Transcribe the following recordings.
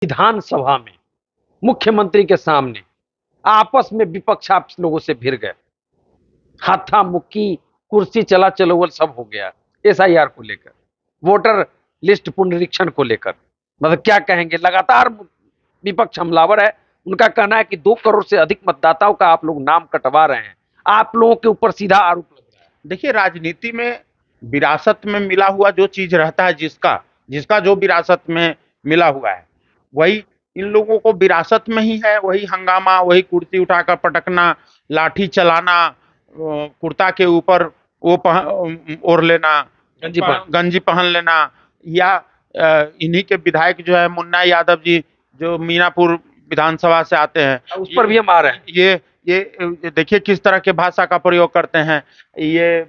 विधानसभा में मुख्यमंत्री के सामने आपस में विपक्ष आप लोगों से भिड़ गए, हाथा मुक्की, कुर्सी चला चलो सब हो गया। एसआईआर को लेकर, वोटर लिस्ट पुनरीक्षण को लेकर, मतलब क्या कहेंगे? लगातार विपक्ष हमलावर है। उनका कहना है कि 2 करोड़ से अधिक मतदाताओं का आप लोग नाम कटवा रहे हैं। आप लोगों के ऊपर सीधा आरोप लग रहा है। देखिए, राजनीति में विरासत में मिला हुआ जो चीज रहता है, जिसका जो विरासत में मिला हुआ है, वही इन लोगों को विरासत में ही है। वही हंगामा, वही कुर्सी उठाकर पटकना, लाठी चलाना, कुर्ता के ऊपर वो ओढ़ लेना, गंजी पहन लेना, या इन्हीं के विधायक जो है मुन्ना यादव जी, जो मीनापुर विधानसभा से आते हैं, उस पर भी हम आ रहे हैं। ये देखिए किस तरह के भाषा का प्रयोग करते हैं। ये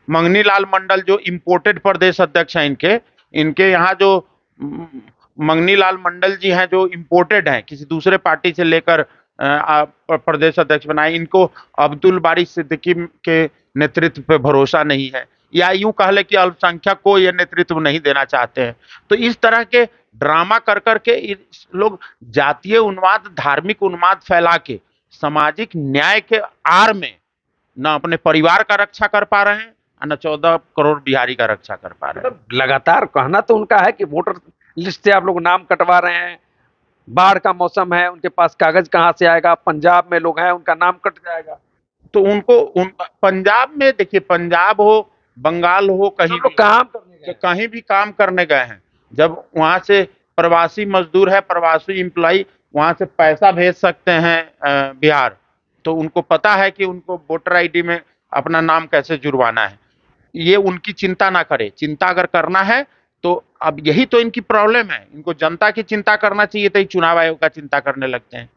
मंगनी लाल मंडल जो इम्पोर्टेड प्रदेश अध्यक्ष हैं, इनके यहाँ जो मंगनी लाल मंडल जी हैं, जो इम्पोर्टेड हैं, किसी दूसरे पार्टी से लेकर प्रदेश अध्यक्ष बनाए, इनको अब्दुल बारी सिद्दीकी के नेतृत्व पे भरोसा नहीं है, या यूं कह ले कि अल्पसंख्यक को ये नेतृत्व नहीं देना चाहते हैं। तो इस तरह के ड्रामा कर करके लोग जातीय उन्माद, धार्मिक उन्माद फैला के सामाजिक न्याय के आड़ में न अपने परिवार का रक्षा कर पा रहे हैं, न 14 करोड़ बिहारी का रक्षा कर पा रहे हैं। लगातार कहना तो उनका है कि वोटर लिस्ट से आप लोग नाम कटवा रहे हैं, बाढ़ का मौसम है, उनके पास कागज कहां से आएगा, पंजाब में लोग हैं, उनका नाम कट जाएगा। तो पंजाब में, देखिए, पंजाब हो, बंगाल हो, कहीं भी काम करने गए हैं, जब वहां से प्रवासी मजदूर है, प्रवासी एम्प्लॉय वहां से पैसा भेज सकते हैं बिहार, तो उनको पता है कि उनको वोटर आईडी में अपना नाम कैसे जुड़वाना है। ये उनकी चिंता ना करे। चिंता अगर करना है तो अब यही तो इनकी प्रॉब्लम है। इनको जनता की चिंता करना चाहिए, तो चुनाव आयोग का चिंता करने लगते हैं।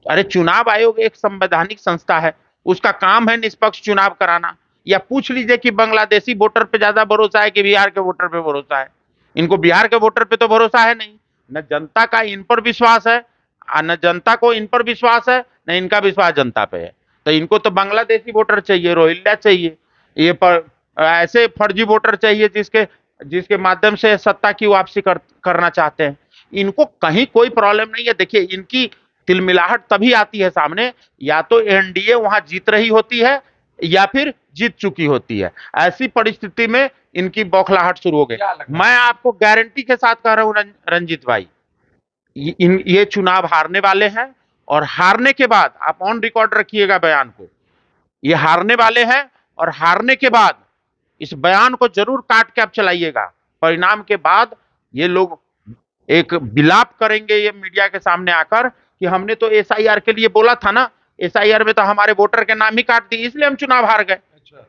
अरे, चुनाव आयोग एक संवैधानिक संस्था है, उसका काम है निष्पक्ष चुनाव कराना। या पूछ लीजिए कि बांग्लादेशी वोटर पे ज्यादा भरोसा है कि बिहार के वोटर पे भरोसा है? इनको बिहार के वोटर पे तो भरोसा है नहीं। न जनता का इन पर विश्वास है, न जनता को इन पर विश्वास है, न इनका विश्वास जनता पे है। तो इनको तो बांग्लादेशी वोटर चाहिए, रोहिंग्या चाहिए, ये पर ऐसे फर्जी वोटर चाहिए जिसके माध्यम से सत्ता की वापसी करना चाहते हैं। इनको कहीं कोई प्रॉब्लम नहीं है। देखिए, इनकी तिलमिलाहट तभी आती है सामने, या तो एनडीए वहां जीत रही होती है या फिर जीत चुकी होती है। ऐसी परिस्थिति में इनकी बौखलाहट शुरू हो गई। मैं आपको गारंटी के साथ कह रहा हूं रंजीत भाई, ये चुनाव हारने वाले हैं, और हारने के बाद आप ऑन रिकॉर्ड रखिएगा बयान को, ये हारने वाले हैं, और हारने के बाद इस बयान को जरूर काट के आप चलाइएगा। परिणाम के बाद ये लोग एक विलाप करेंगे ये मीडिया के सामने आकर कि हमने तो एसआईआर के लिए बोला था ना, एसआईआर में तो हमारे वोटर के नाम ही काट दिए, इसलिए हम चुनाव हार गए। अच्छा।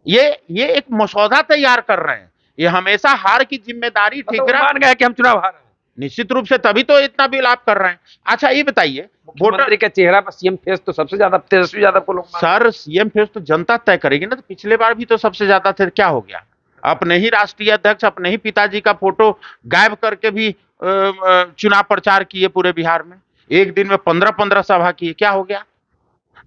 ये एक मसौदा तैयार कर रहे हैं। ये हमेशा हार की जिम्मेदारी ठिकरा मान गए कि हम चुनाव हार रहे हैं। निश्चित रूप से, तभी तो इतना विलाप कर रहे हैं। अच्छा, ये बताइए, मुख्यमंत्री के चेहरा पर सीएम फेस तो सबसे ज्यादा तेजस्वी यादव को लोग सर, सीएम फेस तो जनता तय करेगी ना। तो पिछले बार भी तो सबसे ज्यादा थे, क्या हो गया? अपने ही राष्ट्रीय अध्यक्ष अपने ही पिताजी का फोटो गायब करके भी चुनाव प्रचार किए पूरे बिहार में। एक दिन में 15-15 सभा किए, क्या हो गया?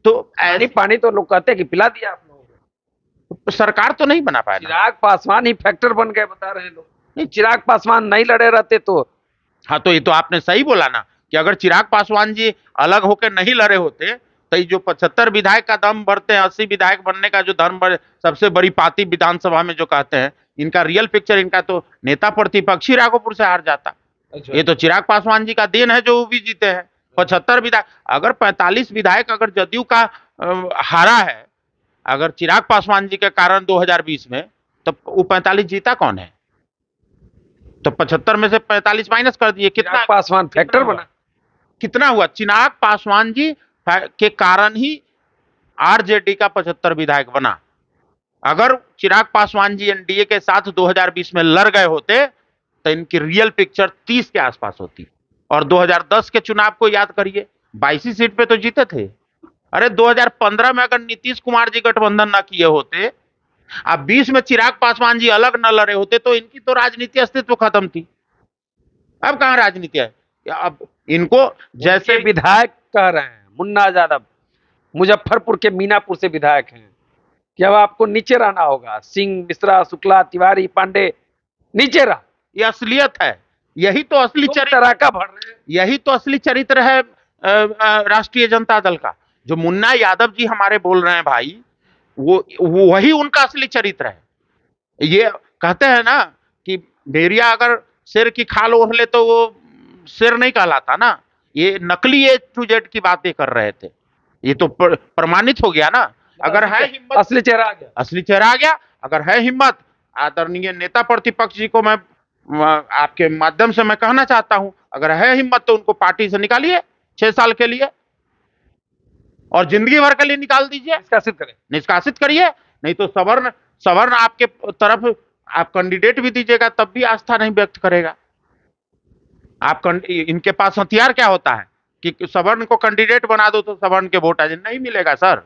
तो पानी तो लोग कहते हैं कि पिला दिया आप लोगों को। सरकार तो नहीं बना पाया। चिराग पासवान ही फैक्टर बन गए, बता रहे हैं लोग। नहीं, चिराग पासवान नहीं लड़े रहते तो। हाँ, तो ये तो आपने सही बोला ना, कि अगर चिराग पासवान जी अलग होकर नहीं लड़े होते, तो ये जो 75 विधायक का दम बढ़ते हैं, 80 विधायक बनने का जो धर्म सबसे बड़ी पार्टी विधानसभा में जो कहते हैं, इनका रियल पिक्चर, इनका तो नेता प्रतिपक्षी राघोपुर से हार जाता। अच्छा। ये तो चिराग पासवान जी का देन है जो वो भी जीते हैं। 75 विधायक, अगर 45 विधायक अगर जदयू का हारा है, अगर चिराग पासवान जी के कारण 2020 में, तो वो 45 जीता कौन है? तो 75 में से 45 माइनस कर दिए, कितना पासवान फैक्टर बना, कितना हुआ? चिराग पासवान जी के कारण ही आरजेडी का 75 विधायक बना। अगर चिराग पासवान जी एनडीए के साथ 2020 में लड़ गए होते, तो इनकी रियल पिक्चर 30 के आसपास होती। और 2010 के चुनाव को याद करिए, 22 सीट पे तो जीते थे। अरे, 2015 में अगर नीतीश कुमार जी गठबंधन ना किए होते, अब 20 में चिराग पासवान जी अलग न लड़े होते, तो इनकी तो राजनीति अस्तित्व खत्म थी। अब कहां राजनीति है? अब इनको जैसे विधायक कह रहे हैं, मुन्ना यादव मुजफ्फरपुर के मीनापुर से विधायक हैं, कि अब आपको नीचे रहना होगा। सिंह, मिश्रा, शुक्ला, तिवारी, पांडे, नीचे रहा। ये असलियत है, यही तो असली चरित्र, तराका भर रहे हैं। यही तो असली चरित्र है राष्ट्रीय जनता दल का। जो मुन्ना यादव जी हमारे बोल रहे हैं भाई, वो वही उनका असली चरित्र है। ये कहते हैं ना कि भेड़िया अगर शेर की खाल ओढ़ ले तो वो शेर नहीं कहलाता ना। ये नकली ए टू जेड की बातें कर रहे थे, ये तो प्रमाणित हो गया ना। अगर है हिम्मत, असली चेहरा आ गया, असली चेहरा आ गया। अगर है हिम्मत, आदरणीय नेता प्रतिपक्ष जी को मैं आपके माध्यम से मैं कहना चाहता हूं, अगर है हिम्मत तो उनको पार्टी से निकालिए 6 साल के लिए, और जिंदगी भर के लिए निकाल दीजिए, निष्कासित करें, निष्कासित करिए। नहीं तो सवर्ण सवर्ण आपके तरफ आप कैंडिडेट भी दीजिएगा तब भी आस्था नहीं व्यक्त करेगा। आप इनके पास हथियार क्या होता है कि सवर्ण को कैंडिडेट बना दो तो सवर्ण के वोट आ जाए? नहीं मिलेगा सर,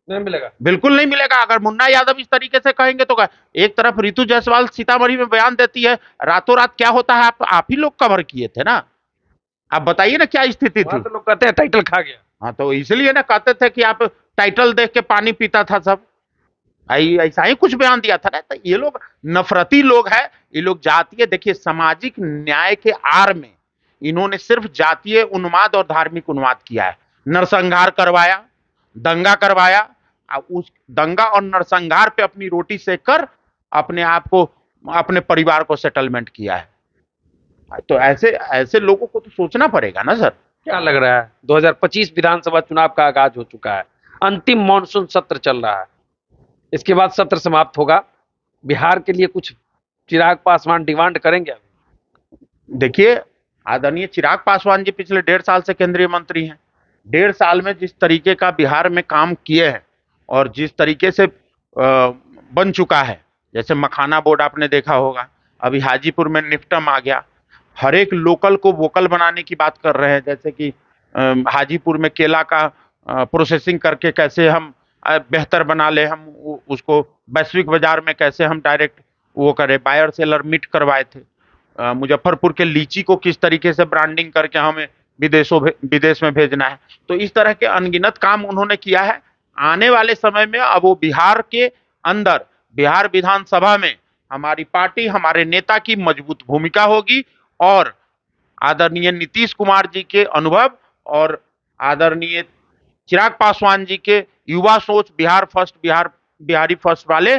नहीं मिलेगा, बिल्कुल नहीं मिलेगा। अगर मुन्ना यादव इस तरीके से कहेंगे तो एक तरफ रितु जायसवाल सीतामढ़ी में बयान देती है, रातों रात क्या होता है आप ही लोग कवर किए थे ना। आप बताइए ना क्या स्थिति थी। तो लोग कहते हैं टाइटल खा गया। हाँ, तो इसलिए ना कहते थे कि आप टाइटल देख के पानी पीता था सब, ऐसा ही कुछ बयान दिया था ना। तो ये लोग नफरती लोग हैं, ये लोग जातीय, देखिए सामाजिक न्याय के आड़ में इन्होंने सिर्फ जातीय उन्माद और धार्मिक उन्माद किया है। नरसंहार करवाया, दंगा करवाया, उस दंगा और नरसंहार पे अपनी रोटी सेक कर अपने आप को, अपने परिवार को सेटलमेंट किया है। तो ऐसे ऐसे लोगों को तो सोचना पड़ेगा ना सर। क्या लग रहा है 2025 विधानसभा चुनाव का आगाज हो चुका है, अंतिम मॉनसून सत्र चल रहा है, इसके बाद सत्र समाप्त होगा। बिहार के लिए कुछ चिराग पासवान डिमांड करेंगे? देखिए, आदरणीय चिराग पासवान जी पिछले 1.5 साल से केंद्रीय मंत्री हैं। 1.5 साल में जिस तरीके का बिहार में काम किए हैं और जिस तरीके से बन चुका है, जैसे मखाना बोर्ड आपने देखा होगा, अभी हाजीपुर में निफ्टम आ गया, हर एक लोकल को वोकल बनाने की बात कर रहे हैं। जैसे कि हाजीपुर में केला का प्रोसेसिंग करके कैसे हम बेहतर बना ले, हम उसको वैश्विक बाजार में कैसे हम डायरेक्ट वो करें, बायर सेलर मीट करवाए थे। मुजफ्फरपुर के लीची को किस तरीके से ब्रांडिंग करके हमें विदेश में भेजना है। तो इस तरह के अनगिनत काम उन्होंने किया है। आने वाले समय में अब वो बिहार के अंदर, बिहार विधानसभा में हमारी पार्टी, हमारे नेता की मजबूत भूमिका होगी, और आदरणीय नीतीश कुमार जी के अनुभव और आदरणीय चिराग पासवान जी के युवा सोच, बिहार फर्स्ट, बिहारी फर्स्ट वाले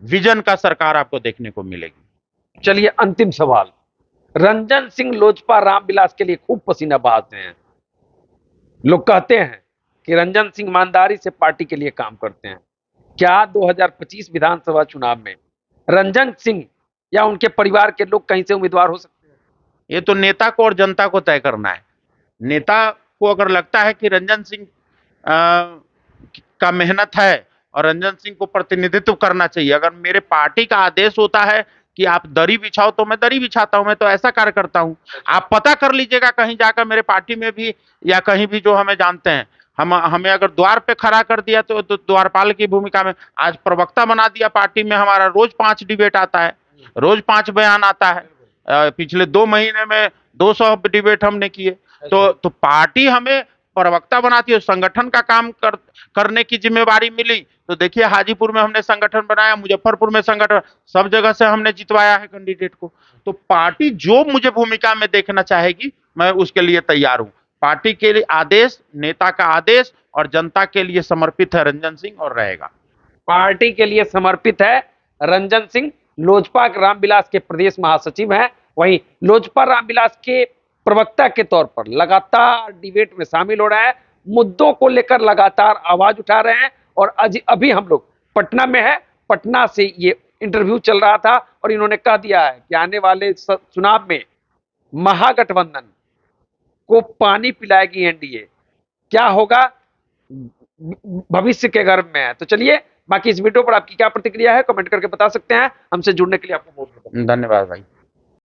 विजन का सरकार आपको देखने को मिलेगी। चलिए, अंतिम सवाल, रंजन सिंह लोजपा रामविलास के लिए खूब पसीना बहाते हैं। लोग कहते हैं कि रंजन सिंह ईमानदारी से पार्टी के लिए काम करते हैं। क्या 2025 विधानसभा चुनाव में रंजन सिंह या उनके परिवार के लोग कहीं से उम्मीदवार हो सकते हैं? ये तो नेता को और जनता को तय करना है। नेता को अगर लगता है कि रंजन सिंह का मेहनत है और रंजन सिंह को प्रतिनिधित्व करना चाहिए, अगर मेरे पार्टी का आदेश होता है कि आप दरी बिछाओ तो मैं दरी बिछाता हूं, मैं तो ऐसा कार्य करता हूं। आप पता कर लीजिएगा कहीं जाकर, मेरे पार्टी में भी या कहीं भी जो हमें जानते हैं, हमें अगर द्वार पे खड़ा कर दिया तो द्वारपाल की भूमिका में, आज प्रवक्ता बना दिया पार्टी में, हमारा रोज 5 डिबेट आता है, रोज 5 बयान आता है। पिछले 2 महीने में 200 डिबेट हमने किए। तो पार्टी हमें प्रवक्ता बनाती है, संगठन का काम करने की जिम्मेवारी मिली। तो देखिए, हाजीपुर में हमने संगठन बनाया, मुजफ्फरपुर में संगठन, सब जगह से हमने जितवाया है कैंडिडेट को। तो पार्टी जो मुझे भूमिका में देखना चाहेगी, मैं उसके लिए तैयार हूं। पार्टी के लिए आदेश, नेता का आदेश और जनता के लिए समर्पित है रंजन सिंह, और रहेगा। पार्टी के लिए समर्पित है रंजन सिंह, लोजपा रामविलास के प्रदेश महासचिव हैं। वहीं लोजपा रामविलास के प्रवक्ता के तौर पर लगातार डिबेट में शामिल हो रहा है, मुद्दों को लेकर लगातार आवाज उठा रहे हैं। और अभी हम लोग पटना में है, पटना से ये इंटरव्यू चल रहा था और इन्होंने कह दिया है कि आने वाले चुनाव में महागठबंधन को पानी पिलाएगी एनडीए। क्या होगा भविष्य के गर्भ में है। तो चलिए, बाकी इस वीडियो पर आपकी क्या प्रतिक्रिया है कमेंट करके बता सकते हैं। हमसे जुड़ने के लिए आपको बहुत बहुत धन्यवाद भाई।